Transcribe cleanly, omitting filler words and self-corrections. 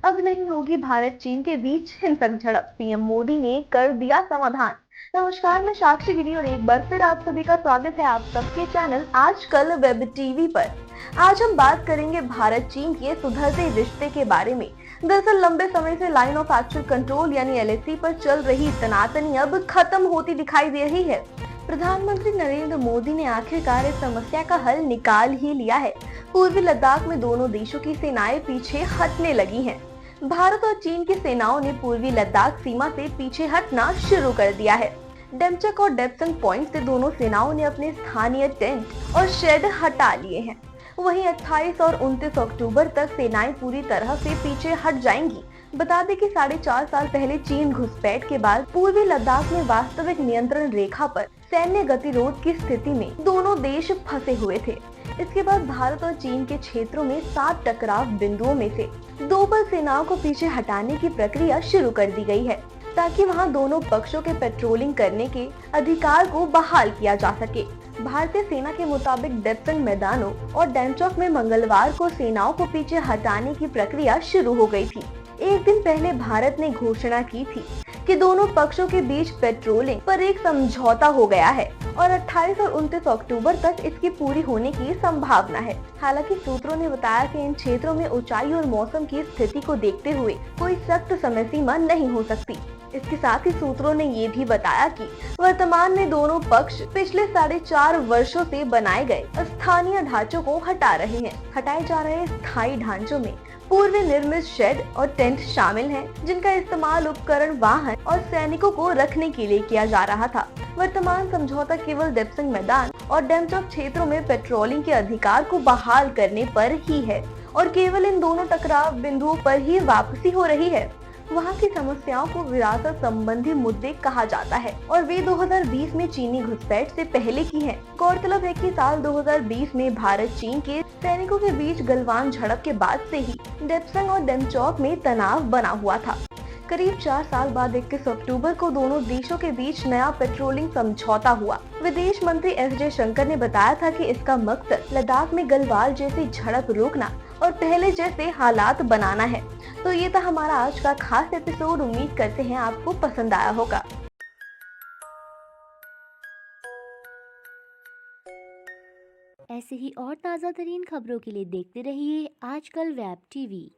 अब नहीं होगी भारत चीन के बीच हिंसक झड़प, पीएम मोदी ने कर दिया समाधान। नमस्कार, मैं साक्षी गिरी और एक बार फिर आप सभी का स्वागत है आप सबके चैनल आजकल वेब टीवी पर। आज हम बात करेंगे भारत चीन के सुधरते रिश्ते के बारे में। दरअसल लंबे समय से लाइन ऑफ एक्चुअल कंट्रोल यानी एलएसी पर चल रही तनातनी अब खत्म होती दिखाई दे रही है। प्रधानमंत्री नरेंद्र मोदी ने आखिरकार इस समस्या का हल निकाल ही लिया है। पूर्वी लद्दाख में दोनों देशों की सेनाएं पीछे हटने लगी हैं। भारत और चीन की सेनाओं ने पूर्वी लद्दाख सीमा से पीछे हटना शुरू कर दिया है। डेमचक और डेप्संग पॉइंट से दोनों सेनाओं ने अपने स्थानीय टेंट और शेड हटा लिए हैं। वहीं 28 और 29 अक्टूबर तक सेनाएं पूरी तरह से पीछे हट जाएंगी। बता दें कि 4.5 साल पहले चीन घुसपैठ के बाद पूर्वी लद्दाख में वास्तविक नियंत्रण रेखा पर सैन्य गतिरोध की स्थिति में दोनों देश फंसे हुए थे। इसके बाद भारत और चीन के क्षेत्रों में 7 टकराव बिंदुओं में से 2 पर सेनाओं को पीछे हटाने की प्रक्रिया शुरू कर दी गई है, ताकि वहां दोनों पक्षों के पेट्रोलिंग करने के अधिकार को बहाल किया जा सके। भारतीय सेना के मुताबिक डेप्संग मैदानों और डेमचौक में मंगलवार को सेनाओं को पीछे हटाने की प्रक्रिया शुरू हो गई थी। एक दिन पहले भारत ने घोषणा की थी कि दोनों पक्षों के बीच पेट्रोलिंग पर एक समझौता हो गया है और 28 और 29 अक्टूबर तक इसकी पूरी होने की संभावना है। हालांकि सूत्रों ने बताया कि इन क्षेत्रों में ऊंचाई और मौसम की स्थिति को देखते हुए कोई सख्त समय सीमा नहीं हो सकती। इसके साथ ही सूत्रों ने ये भी बताया कि वर्तमान में दोनों पक्ष पिछले 4.5 वर्षों से बनाए गए स्थानीय ढांचों को हटा रहे हैं। हटाए जा रहे स्थायी ढांचों में पूर्व निर्मित शेड और टेंट शामिल हैं, जिनका इस्तेमाल उपकरण, वाहन और सैनिकों को रखने के लिए किया जा रहा था। वर्तमान समझौता केवल डेप्संग मैदान और डेमचौक क्षेत्रों में पेट्रोलिंग के अधिकार को बहाल करने पर ही है और केवल इन दोनों टकराव बिंदुओं पर ही वापसी हो रही है। वहाँ की समस्याओं को विरासत संबंधी मुद्दे कहा जाता है और वे 2020 में चीनी घुसपैठ से पहले की हैं। गौरतलब है कि साल 2020 में भारत चीन के सैनिकों के बीच गलवान झड़प के बाद से ही डेप्संग और डेमचौक में तनाव बना हुआ था। करीब 4 साल बाद 21 अक्टूबर को दोनों देशों के बीच नया पेट्रोलिंग समझौता हुआ। विदेश मंत्री एस जयशंकर ने बताया था कि इसका मकसद लद्दाख में गलवान जैसी झड़प रोकना और पहले जैसे हालात बनाना है। तो ये था हमारा आज का खास एपिसोड। उम्मीद करते हैं आपको पसंद आया होगा। ऐसे ही और ताज़ा तरीन खबरों के लिए देखते रहिए आजकल वेब टीवी।